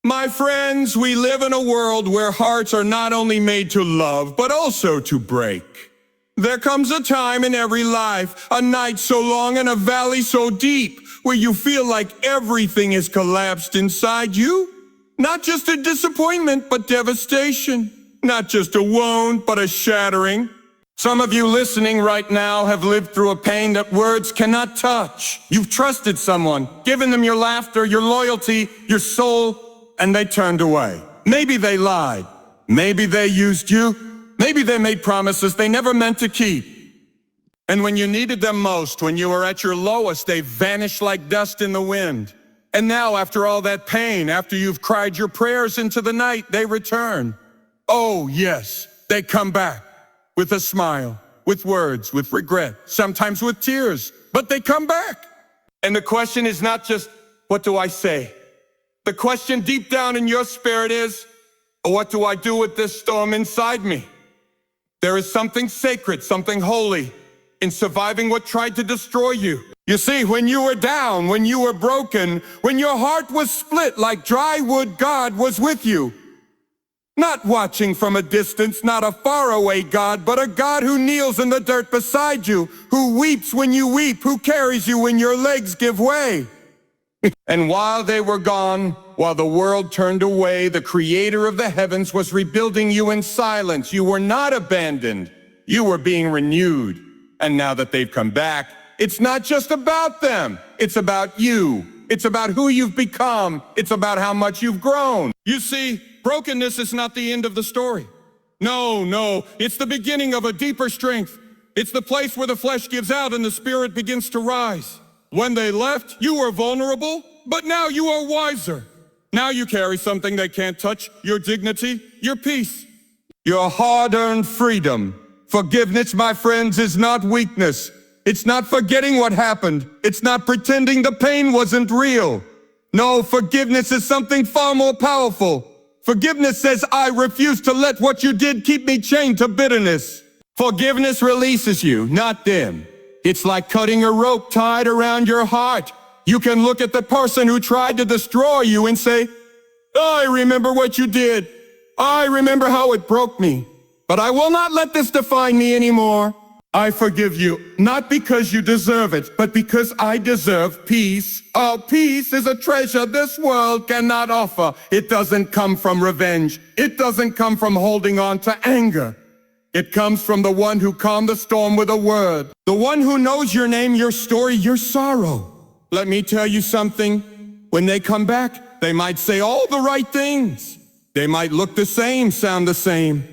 My friends, we live in a world where hearts are not only made to love, but also to break. There comes a time in every life, a night so long and a valley so deep, where you feel like everything has collapsed inside you. Not just a disappointment, but devastation. Not just a wound, but a shattering. Some of you listening right now have lived through a pain that words cannot touch. You've trusted someone, given them your laughter, your loyalty, your soul, and they turned away. Maybe they lied. Maybe they used you. Maybe they made promises they never meant to keep. And when you needed them most, when you were at your lowest, they vanished like dust in the wind. And now, after all that pain, after you've cried your prayers into the night, they return. Oh, yes, they come back with a smile, with words, with regret, sometimes with tears, but they come back. And the question is not just, what do I say? The question deep down in your spirit is, what do I do with this storm inside me? There is something sacred, something holy in surviving what tried to destroy you. You see, when you were down, when you were broken, when your heart was split like dry wood, God was with you. Not watching from a distance, not a faraway God, but a God who kneels in the dirt beside you, who weeps when you weep, who carries you when your legs give way. And while they were gone, while the world turned away, the Creator of the heavens was rebuilding you in silence. You were not abandoned. You were being renewed. And now that they've come back, it's not just about them. It's about you. It's about who you've become. It's about how much you've grown. You see, brokenness is not the end of the story. No, it's the beginning of a deeper strength. It's the place where the flesh gives out and the spirit begins to rise. When they left, you were vulnerable, but now you are wiser. Now you carry something they can't touch, your dignity, your peace, your hard-earned freedom. Forgiveness, my friends, is not weakness. It's not forgetting what happened. It's not pretending the pain wasn't real. No, forgiveness is something far more powerful. Forgiveness says, I refuse to let what you did keep me chained to bitterness. Forgiveness releases you, not them. It's like cutting a rope tied around your heart. You can look at the person who tried to destroy you and say, I remember what you did. I remember how it broke me. But I will not let this define me anymore. I forgive you, not because you deserve it, but because I deserve peace. Oh, peace is a treasure this world cannot offer. It doesn't come from revenge. It doesn't come from holding on to anger. It comes from the one who calmed the storm with a word. The one who knows your name, your story, your sorrow. Let me tell you something. When they come back, they might say all the right things. They might look the same, sound the same.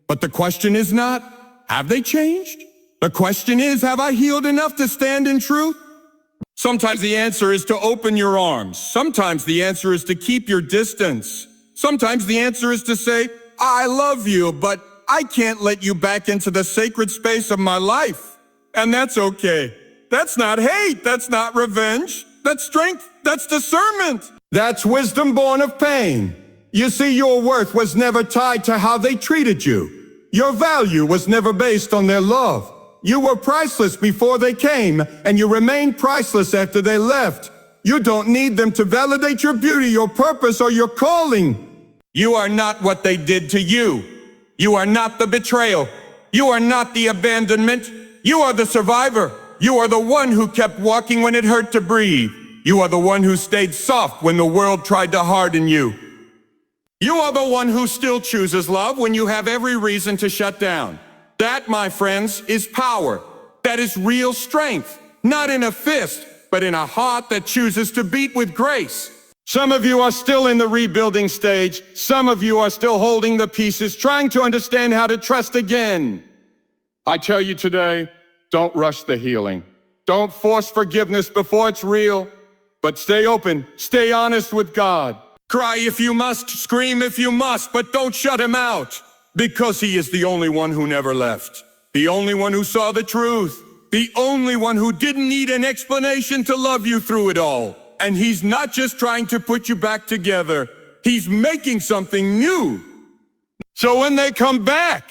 But the question is not, have they changed? The question is, have I healed enough to stand in truth? Sometimes the answer is to open your arms. Sometimes the answer is to keep your distance. Sometimes the answer is to say, I love you, but I can't let you back into the sacred space of my life. And that's okay. That's not hate. That's not revenge. That's strength. That's discernment. That's wisdom born of pain. You see, your worth was never tied to how they treated you. Your value was never based on their love. You were priceless before they came, and you remained priceless after they left. You don't need them to validate your beauty, your purpose, or your calling. You are not what they did to you. You are not the betrayal. You are not the abandonment. You are the survivor. You are the one who kept walking when it hurt to breathe. You are the one who stayed soft when the world tried to harden you. You are the one who still chooses love when you have every reason to shut down. That, my friends, is power. That is real strength. Not in a fist, but in a heart that chooses to beat with grace. Some of you are still in the rebuilding stage. Some of you are still holding the pieces, trying to understand how to trust again. I tell you today, don't rush the healing. Don't force forgiveness before it's real. But stay open, stay honest with God. Cry if you must, scream if you must, but don't shut him out. Because he is the only one who never left. The only one who saw the truth. The only one who didn't need an explanation to love you through it all. And he's not just trying to put you back together. He's making something new. So when they come back,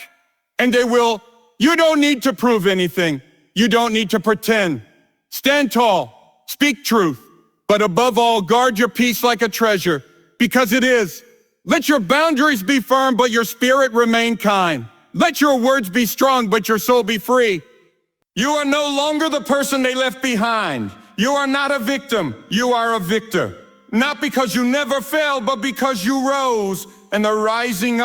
and they will, you don't need to prove anything. You don't need to pretend. Stand tall, speak truth, but above all, guard your peace like a treasure. because it is. Let your boundaries be firm, but your spirit remain kind. Let your words be strong, but your soul be free. You are no longer the person they left behind. You are not a victim, you are a victor. Not because you never fell, but because you rose. And the rising,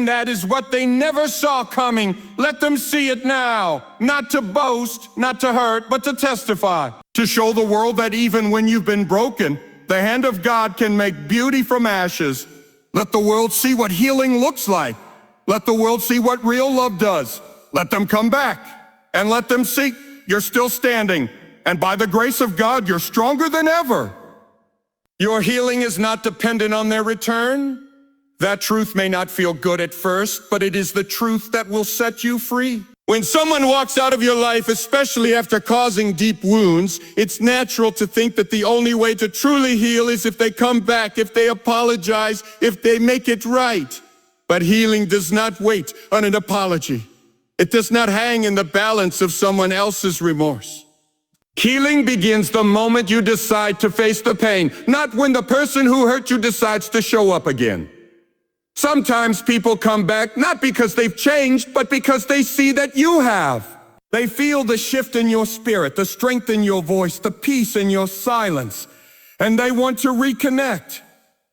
that is what they never saw coming. Let them see it now. Not to boast, not to hurt, but to testify. To show the world that even when you've been broken, the hand of God can make beauty from ashes. Let the world see what healing looks like. Let the world see what real love does. Let them come back and let them see you're still standing. And by the grace of God, you're stronger than ever. Your healing is not dependent on their return. That truth may not feel good at first, but it is the truth that will set you free. When someone walks out of your life, especially after causing deep wounds, it's natural to think that the only way to truly heal is if they come back, if they apologize, if they make it right. But healing does not wait on an apology. It does not hang in the balance of someone else's remorse. Healing begins the moment you decide to face the pain, not when the person who hurt you decides to show up again. Sometimes people come back not because they've changed, but because they see that you have. They feel the shift in your spirit, the strength in your voice, the peace in your silence, and they want to reconnect.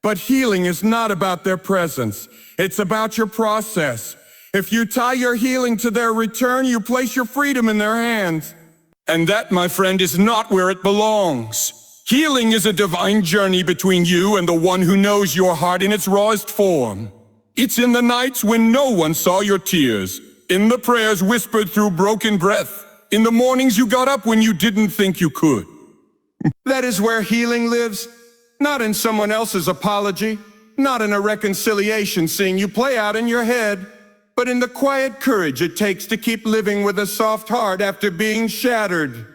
But healing is not about their presence. It's about your process. If you tie your healing to their return, you place your freedom in their hands. And that, my friend, is not where it belongs. Healing is a divine journey between you and the one who knows your heart in its rawest form. It's in the nights when no one saw your tears, in the prayers whispered through broken breath, in the mornings you got up when you didn't think you could. That is where healing lives, not in someone else's apology, not in a reconciliation scene you play out in your head, but in the quiet courage it takes to keep living with a soft heart after being shattered.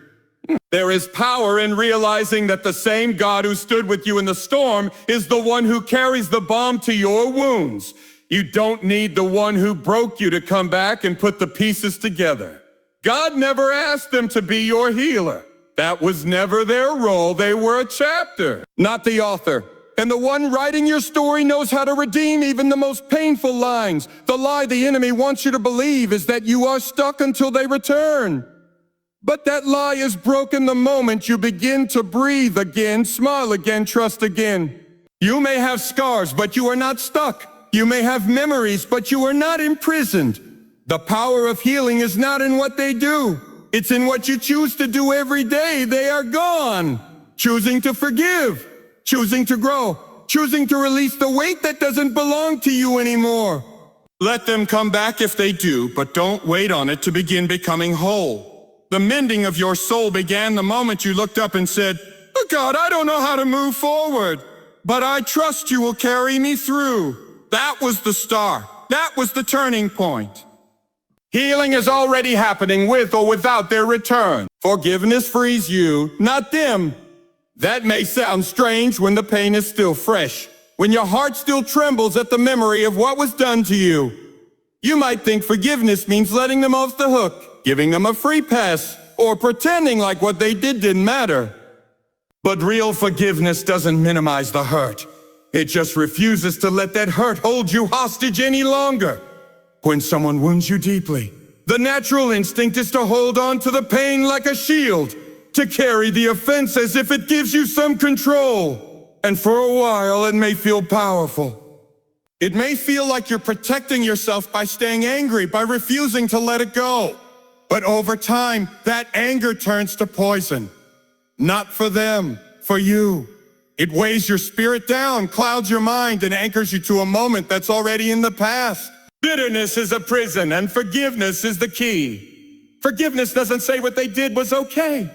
There is power in realizing that the same God who stood with you in the storm is the one who carries the balm to your wounds. You don't need the one who broke you to come back and put the pieces together. God never asked them to be your healer. That was never their role. They were a chapter, not the author. And the one writing your story knows how to redeem even the most painful lines. The lie the enemy wants you to believe is that you are stuck until they return. But that lie is broken the moment you begin to breathe again, smile again, trust again. You may have scars, but you are not stuck. You may have memories, but you are not imprisoned. The power of healing is not in what they do. It's in what you choose to do every day. They are gone. Choosing to forgive. Choosing to grow, choosing to release the weight that doesn't belong to you anymore. Let them come back if they do, but don't wait on it to begin becoming whole. The mending of your soul began the moment you looked up and said, "Oh God, I don't know how to move forward, but I trust you will carry me through." That was the start. That was the turning point. Healing is already happening with or without their return. Forgiveness frees you, not them. That may sound strange when the pain is still fresh, when your heart still trembles at the memory of what was done to you. You might think forgiveness means letting them off the hook, giving them a free pass, or pretending like what they did didn't matter. But real forgiveness doesn't minimize the hurt. It just refuses to let that hurt hold you hostage any longer. When someone wounds you deeply, the natural instinct is to hold on to the pain like a shield, to carry the offense as if it gives you some control. And for a while, it may feel powerful. It may feel like you're protecting yourself by staying angry, by refusing to let it go. But over time, that anger turns to poison. Not for them, for you. It weighs your spirit down, clouds your mind, and anchors you to a moment that's already in the past. Bitterness is a prison, and forgiveness is the key. Forgiveness doesn't say what they did was okay.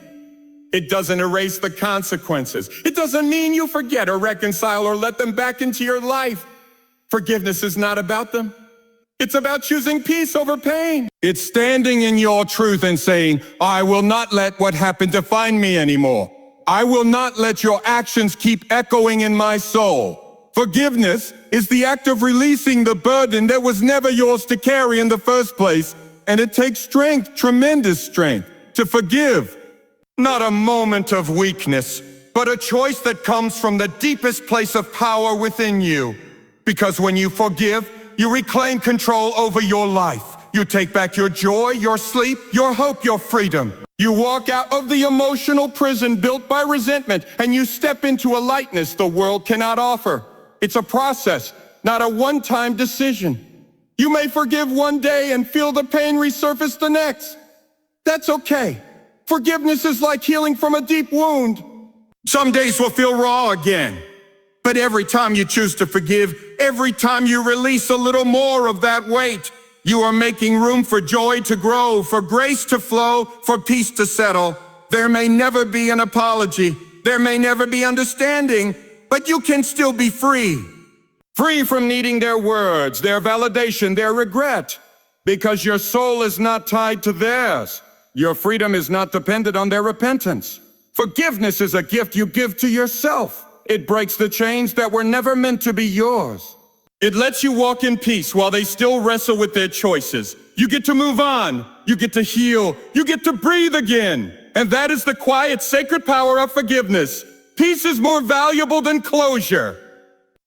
It doesn't erase the consequences. It doesn't mean you forget or reconcile or let them back into your life. Forgiveness is not about them. It's about choosing peace over pain. It's standing in your truth and saying, I will not let what happened define me anymore. I will not let your actions keep echoing in my soul. Forgiveness is the act of releasing the burden that was never yours to carry in the first place. And it takes strength, tremendous strength, to forgive. Not a moment of weakness, but a choice that comes from the deepest place of power within you. Because when you forgive, you reclaim control over your life. You take back your joy, your sleep, your hope, your freedom. You walk out of the emotional prison built by resentment, and you step into a lightness the world cannot offer. It's a process, not a one-time decision. You may forgive one day and feel the pain resurface the next. That's okay. Forgiveness is like healing from a deep wound. Some days will feel raw again. But every time you choose to forgive, every time you release a little more of that weight, you are making room for joy to grow, for grace to flow, for peace to settle. There may never be an apology. There may never be understanding, but you can still be free. Free from needing their words, their validation, their regret, because your soul is not tied to theirs. Your freedom is not dependent on their repentance. Forgiveness is a gift you give to yourself. It breaks the chains that were never meant to be yours. It lets you walk in peace while they still wrestle with their choices. You get to move on. You get to heal. You get to breathe again. And that is the quiet, sacred power of forgiveness. Peace is more valuable than closure.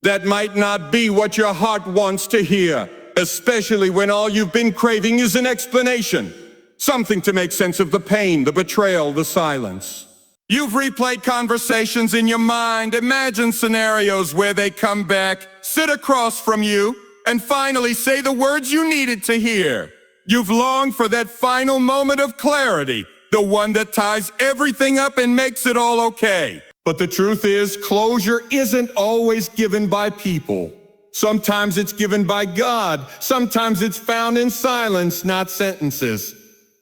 That might not be what your heart wants to hear, especially when all you've been craving is an explanation. Something to make sense of the pain, the betrayal, the silence. You've replayed conversations in your mind, imagined scenarios where they come back, sit across from you, and finally say the words you needed to hear. You've longed for that final moment of clarity, the one that ties everything up and makes it all okay. But the truth is, closure isn't always given by people. Sometimes it's given by God. Sometimes it's found in silence, not sentences.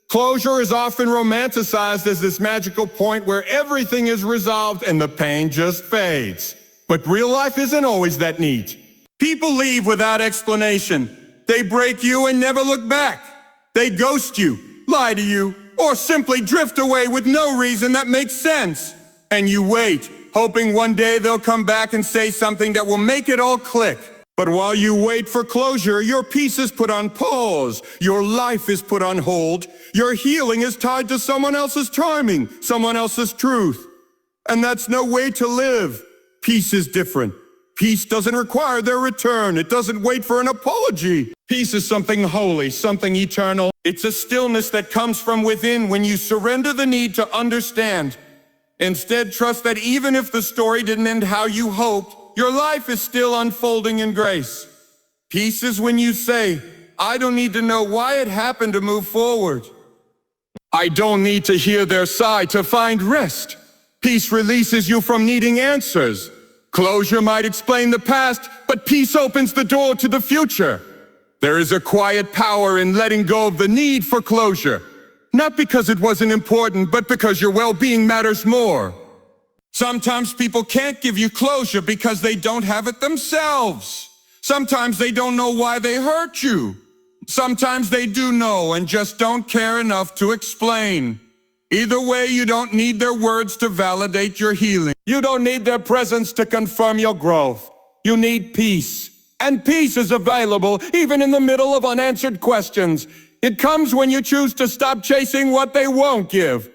Closure is often romanticized as this magical point where everything is resolved and the pain just fades. But real life isn't always that neat. People leave without explanation. They break you and never look back. They ghost you, lie to you, or simply drift away with no reason that makes sense. And you wait, hoping one day they'll come back and say something that will make it all click. But while you wait for closure, your peace is put on pause. Your life is put on hold. Your healing is tied to someone else's timing, someone else's truth. And that's no way to live. Peace is different. Peace doesn't require their return. It doesn't wait for an apology. Peace is something holy, something eternal. It's a stillness that comes from within when you surrender the need to understand. Instead, trust that even if the story didn't end how you hoped, your life is still unfolding in grace. Peace is when you say, I don't need to know why it happened to move forward. I don't need to hear their side to find rest. Peace releases you from needing answers. Closure might explain the past, but peace opens the door to the future. There is a quiet power in letting go of the need for closure. Not because it wasn't important, but because your well-being matters more. Sometimes people can't give you closure because they don't have it themselves. Sometimes they don't know why they hurt you. Sometimes they do know and just don't care enough to explain. Either way, you don't need their words to validate your healing. You don't need their presence to confirm your growth. You need peace. And peace is available even in the middle of unanswered questions. It comes when you choose to stop chasing what they won't give.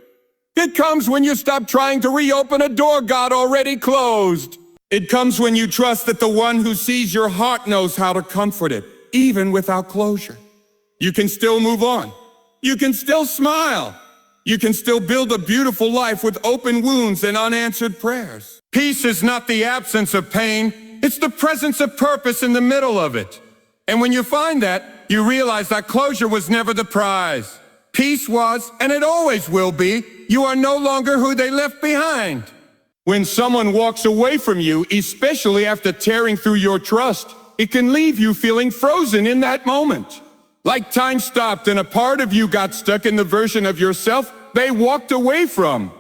It comes when you stop trying to reopen a door God already closed. It comes when you trust that the one who sees your heart knows how to comfort it, even without closure. You can still move on. You can still smile. You can still build a beautiful life with open wounds and unanswered prayers. Peace is not the absence of pain. It's the presence of purpose in the middle of it. And when you find that, you realize that closure was never the prize. Peace was, and it always will be. You are no longer who they left behind. When someone walks away from you, especially after tearing through your trust, it can leave you feeling frozen in that moment. Like time stopped and a part of you got stuck in the version of yourself they walked away from.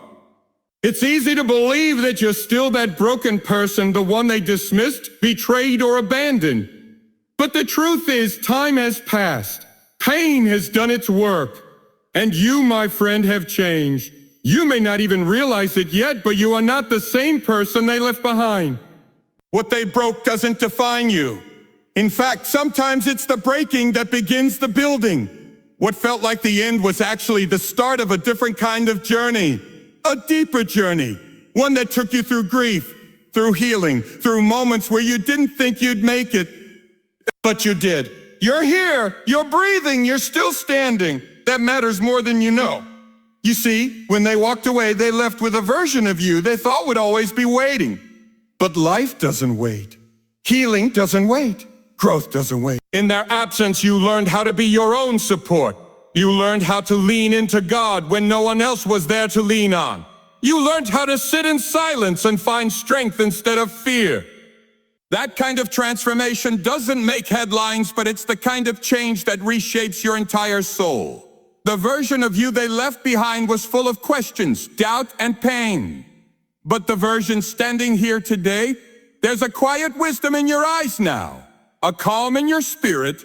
It's easy to believe that you're still that broken person, the one they dismissed, betrayed, or abandoned. But the truth is, time has passed. Pain has done its work. And you, my friend, have changed. You may not even realize it yet, but you are not the same person they left behind. What they broke doesn't define you. In fact, sometimes it's the breaking that begins the building. What felt like the end was actually the start of a different kind of journey. A deeper journey. One that took you through grief, through healing, through moments where you didn't think you'd make it, but you did. You're here, you're breathing, you're still standing. That matters more than you know. You see, when they walked away, they left with a version of you they thought would always be waiting. But life doesn't wait. Healing doesn't wait. Growth doesn't wait. In their absence, you learned how to be your own support. You learned how to lean into God when no one else was there to lean on. You learned how to sit in silence and find strength instead of fear. That kind of transformation doesn't make headlines, but it's the kind of change that reshapes your entire soul. The version of you they left behind was full of questions, doubt, and pain. But the version standing here today, there's a quiet wisdom in your eyes now, a calm in your spirit,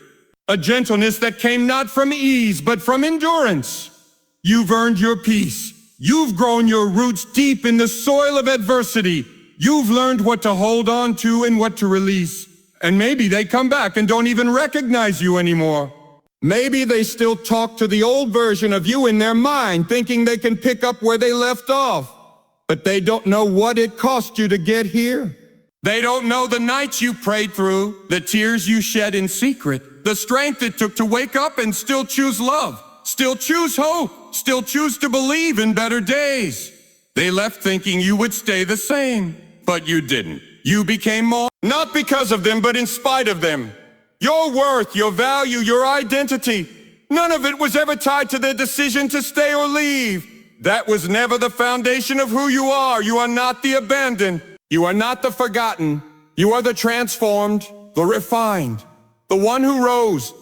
a gentleness that came not from ease, but from endurance. You've earned your peace. You've grown your roots deep in the soil of adversity. You've learned what to hold on to and what to release. And maybe they come back and don't even recognize you anymore. Maybe they still talk to the old version of you in their mind, thinking they can pick up where they left off. But they don't know what it cost you to get here. They don't know the nights you prayed through, the tears you shed in secret, the strength it took to wake up and still choose love, still choose hope, still choose to believe in better days. They left thinking you would stay the same, but you didn't. You became more, not because of them, but in spite of them. Your worth, your value, your identity, none of it was ever tied to their decision to stay or leave. That was never the foundation of who you are. You are not the abandoned. You are not the forgotten. You are the transformed, the refined, the one who rose.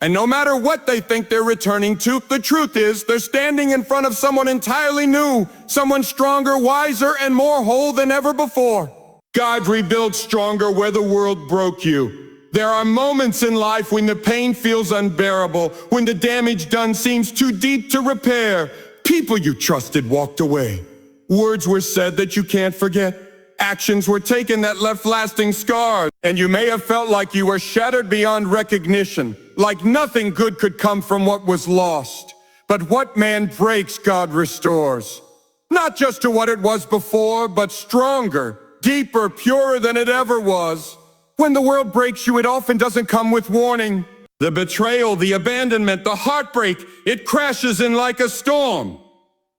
And no matter what they think they're returning to, the truth is they're standing in front of someone entirely new, someone stronger, wiser, and more whole than ever before. God rebuilds stronger where the world broke you. There are moments in life when the pain feels unbearable, when the damage done seems too deep to repair. People you trusted walked away. Words were said that you can't forget. Actions were taken that left lasting scars. And you may have felt like you were shattered beyond recognition, like nothing good could come from what was lost. But what man breaks, God restores. Not just to what it was before, but stronger, deeper, purer than it ever was. When the world breaks you, it often doesn't come with warning. The betrayal, the abandonment, the heartbreak, it crashes in like a storm.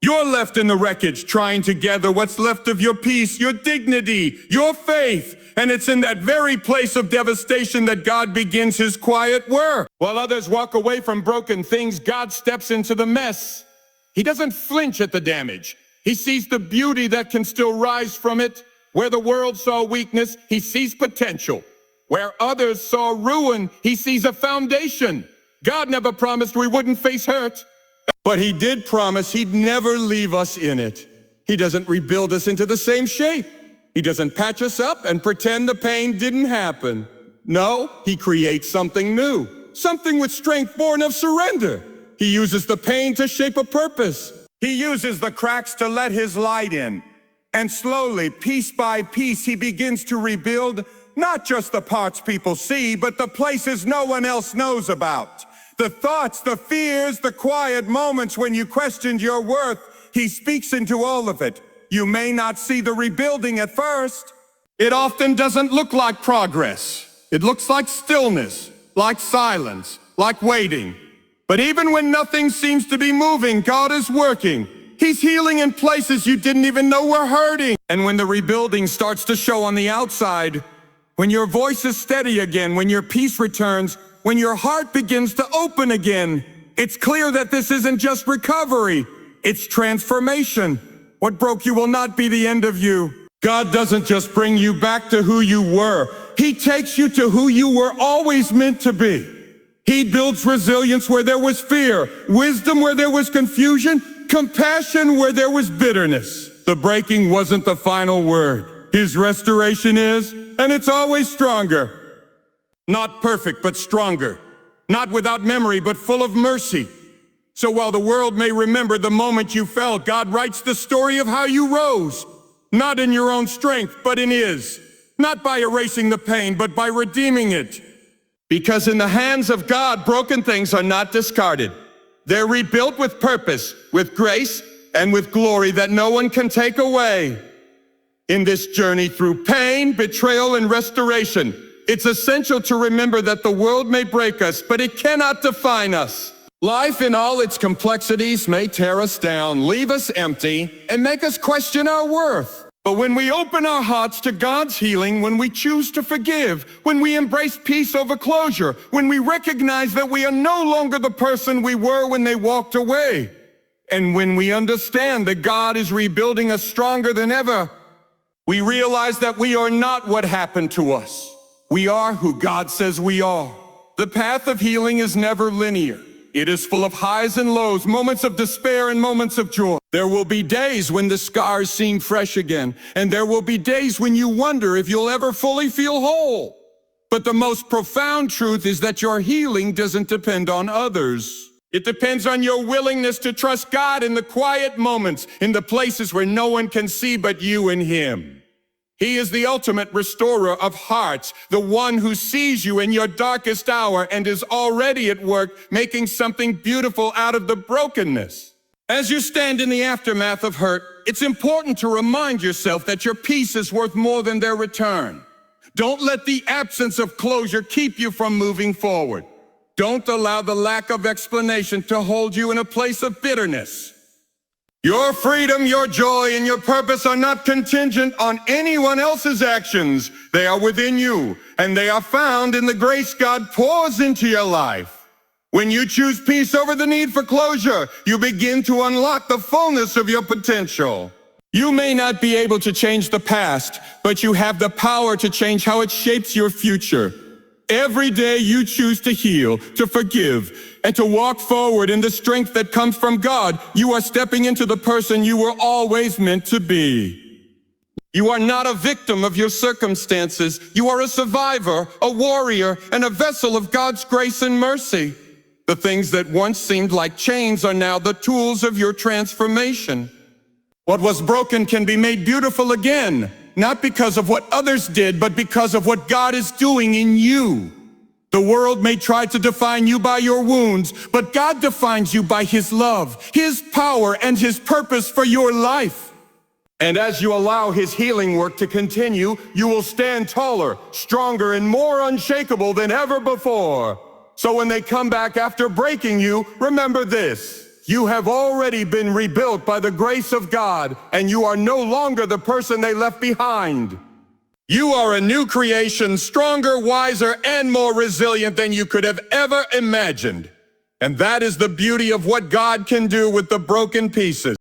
You're left in the wreckage trying to gather what's left of your peace, your dignity, your faith. And it's in that very place of devastation that God begins his quiet work. While others walk away from broken things, God steps into the mess. He doesn't flinch at the damage. He sees the beauty that can still rise from it. Where the world saw weakness, he sees potential. Where others saw ruin, he sees a foundation. God never promised we wouldn't face hurt, but he did promise he'd never leave us in it. He doesn't rebuild us into the same shape. He doesn't patch us up and pretend the pain didn't happen. No, he creates something new, something with strength born of surrender. He uses the pain to shape a purpose. He uses the cracks to let his light in. And slowly, piece by piece, he begins to rebuild not just the parts people see, but the places no one else knows about. The thoughts, the fears, the quiet moments when you questioned your worth, he speaks into all of it. You may not see the rebuilding at first. It often doesn't look like progress. It looks like stillness, like silence, like waiting. But even when nothing seems to be moving, God is working. He's healing in places you didn't even know were hurting. And when the rebuilding starts to show on the outside, when your voice is steady again, when your peace returns, when your heart begins to open again, it's clear that this isn't just recovery, it's transformation. What broke you will not be the end of you. God doesn't just bring you back to who you were. He takes you to who you were always meant to be. He builds resilience where there was fear, wisdom where there was confusion, compassion where there was bitterness. The breaking wasn't the final word. His restoration is, and it's always stronger. Not perfect, but stronger. Not without memory, but full of mercy. So while the world may remember the moment you fell, God writes the story of how you rose. Not in your own strength, but in his. Not by erasing the pain, but by redeeming it. Because in the hands of God, broken things are not discarded. They're rebuilt with purpose, with grace, and with glory that no one can take away. In this journey through pain, betrayal, and restoration, it's essential to remember that the world may break us, but it cannot define us. Life in all its complexities may tear us down, leave us empty, and make us question our worth. But when we open our hearts to God's healing, when we choose to forgive, when we embrace peace over closure, when we recognize that we are no longer the person we were when they walked away, and when we understand that God is rebuilding us stronger than ever, we realize that we are not what happened to us. We are who God says we are. The path of healing is never linear. It is full of highs and lows, moments of despair and moments of joy. There will be days when the scars seem fresh again, and there will be days when you wonder if you'll ever fully feel whole. But the most profound truth is that your healing doesn't depend on others. It depends on your willingness to trust God in the quiet moments, in the places where no one can see but you and Him. He is the ultimate restorer of hearts, the one who sees you in your darkest hour and is already at work making something beautiful out of the brokenness. As you stand in the aftermath of hurt, it's important to remind yourself that your peace is worth more than their return. Don't let the absence of closure keep you from moving forward. Don't allow the lack of explanation to hold you in a place of bitterness. Your freedom, your joy, and your purpose are not contingent on anyone else's actions. They are within you, and they are found in the grace God pours into your life. When you choose peace over the need for closure, you begin to unlock the fullness of your potential. You may not be able to change the past, but you have the power to change how it shapes your future. Every day you choose to heal, to forgive, and to walk forward in the strength that comes from God, you are stepping into the person you were always meant to be. You are not a victim of your circumstances. You are a survivor, a warrior, and a vessel of God's grace and mercy. The things that once seemed like chains are now the tools of your transformation. What was broken can be made beautiful again. Not because of what others did, but because of what God is doing in you. The world may try to define you by your wounds, but God defines you by His love, His power, and His purpose for your life. And as you allow His healing work to continue, you will stand taller, stronger, and more unshakable than ever before. So when they come back after breaking you, remember this. You have already been rebuilt by the grace of God, and you are no longer the person they left behind. You are a new creation, stronger, wiser, and more resilient than you could have ever imagined. And that is the beauty of what God can do with the broken pieces.